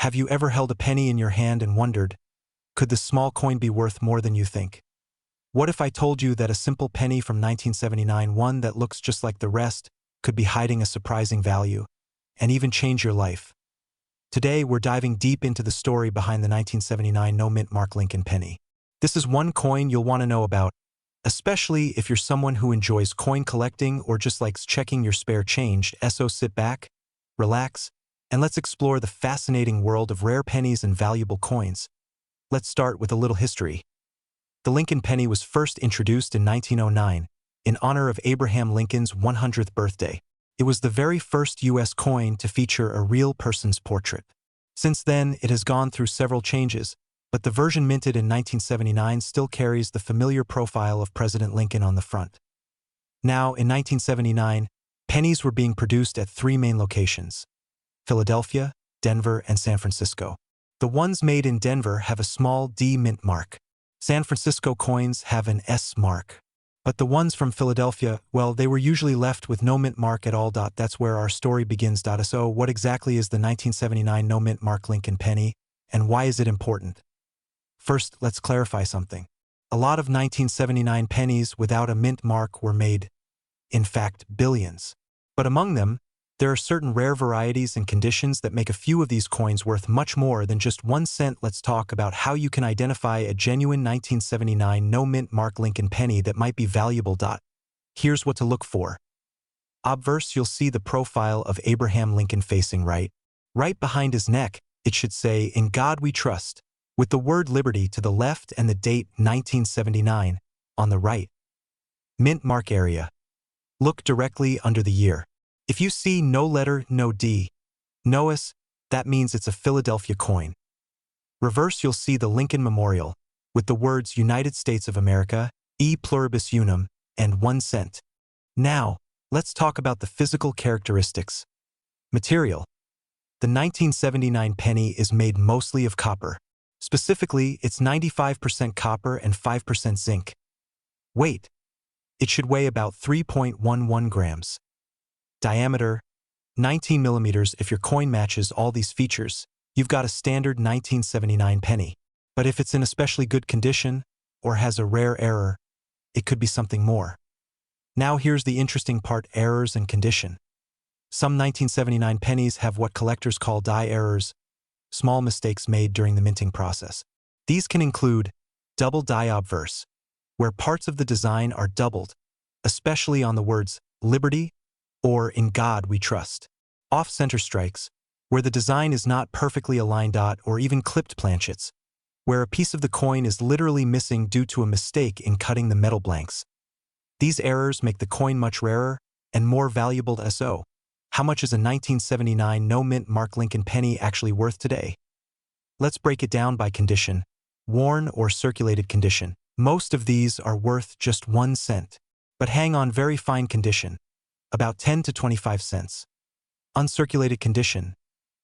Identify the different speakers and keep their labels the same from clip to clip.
Speaker 1: Have you ever held a penny in your hand and wondered, could this small coin be worth more than you think? What if I told you that a simple penny from 1979, one that looks just like the rest, could be hiding a surprising value, and even change your life? Today, we're diving deep into the story behind the 1979 no-mint mark Lincoln penny. This is one coin you'll want to know about, especially if you're someone who enjoys coin collecting or just likes checking your spare change. So sit back, relax, and let's explore the fascinating world of rare pennies and valuable coins. Let's start with a little history. The Lincoln penny was first introduced in 1909 in honor of Abraham Lincoln's 100th birthday. It was the very first U.S. coin to feature a real person's portrait. Since then, it has gone through several changes, but the version minted in 1979 still carries the familiar profile of President Lincoln on the front. Now, in 1979, pennies were being produced at three main locations: Philadelphia, Denver, and San Francisco. The ones made in Denver have a small D mint mark. San Francisco coins have an S mark. But the ones from Philadelphia, well, they were usually left with no mint mark at all. That's where our story begins. So what exactly is the 1979 no mint mark Lincoln penny, and why is it important? First, let's clarify something. A lot of 1979 pennies without a mint mark were made. In fact, billions. But among them, there are certain rare varieties and conditions that make a few of these coins worth much more than just 1 cent. Let's talk about how you can identify a genuine 1979 no-mint mark Lincoln penny that might be valuable. Here's what to look for. Obverse, you'll see the profile of Abraham Lincoln facing right. Right behind his neck, it should say, "In God We Trust," with the word liberty to the left and the date 1979 on the right. Mint mark area. Look directly under the year. If you see no letter, no D, no S, that means it's a Philadelphia coin. Reverse, you'll see the Lincoln Memorial, with the words United States of America, E pluribus unum, and 1 cent. Now, let's talk about the physical characteristics. Material. The 1979 penny is made mostly of copper. Specifically, it's 95% copper and 5% zinc. Weight. It should weigh about 3.11 grams. Diameter, 19 millimeters. If your coin matches all these features, you've got a standard 1979 penny. But if it's in especially good condition, or has a rare error, it could be something more. Now here's the interesting part: errors and condition. Some 1979 pennies have what collectors call die errors, small mistakes made during the minting process. These can include double die obverse, where parts of the design are doubled, especially on the words liberty or "In God We Trust." Off-center strikes, where the design is not perfectly aligned. Or even clipped planchets, where a piece of the coin is literally missing due to a mistake in cutting the metal blanks. These errors make the coin much rarer and more valuable. So, how much is a 1979 no-mint mark Lincoln penny actually worth today? Let's break it down by condition. Worn or circulated condition. Most of these are worth just 1 cent. But hang on, very fine condition, about 10 to 25 cents. Uncirculated condition.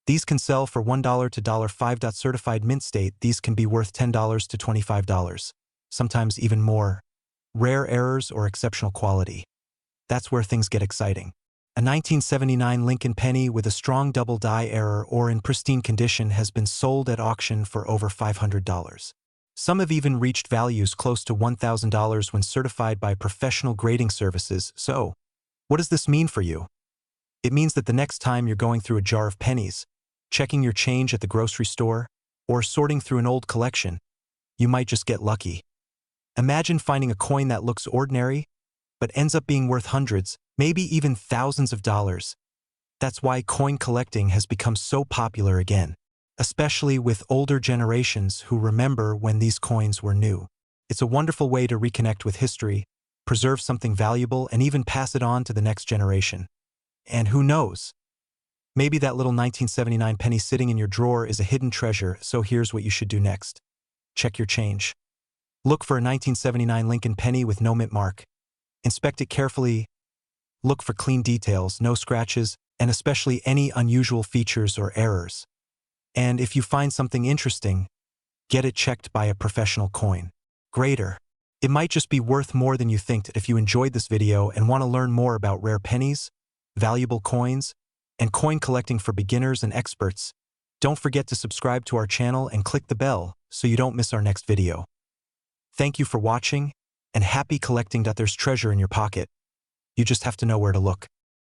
Speaker 1: These can sell for $1 to $5. Certified mint state, these can be worth $10 to $25, sometimes even more. Rare errors or exceptional quality. That's where things get exciting. A 1979 Lincoln penny with a strong double die error or in pristine condition has been sold at auction for over $500. Some have even reached values close to $1,000 when certified by professional grading services. So, what does this mean for you? It means that the next time you're going through a jar of pennies, checking your change at the grocery store, or sorting through an old collection, you might just get lucky. Imagine finding a coin that looks ordinary, but ends up being worth hundreds, maybe even thousands of dollars. That's why coin collecting has become so popular again, especially with older generations who remember when these coins were new. It's a wonderful way to reconnect with history, preserve something valuable, and even pass it on to the next generation. And who knows? Maybe that little 1979 penny sitting in your drawer is a hidden treasure. So here's what you should do next. Check your change. Look for a 1979 Lincoln penny with no mint mark. Inspect it carefully. Look for clean details, no scratches, and especially any unusual features or errors. And if you find something interesting, get it checked by a professional coin grader. It might just be worth more than you think. If you enjoyed this video and want to learn more about rare pennies, valuable coins, and coin collecting for beginners and experts, Don't forget to subscribe to our channel and click the bell so you don't miss our next video. Thank you for watching, and happy collecting. There's treasure in your pocket. You just have to know where to look.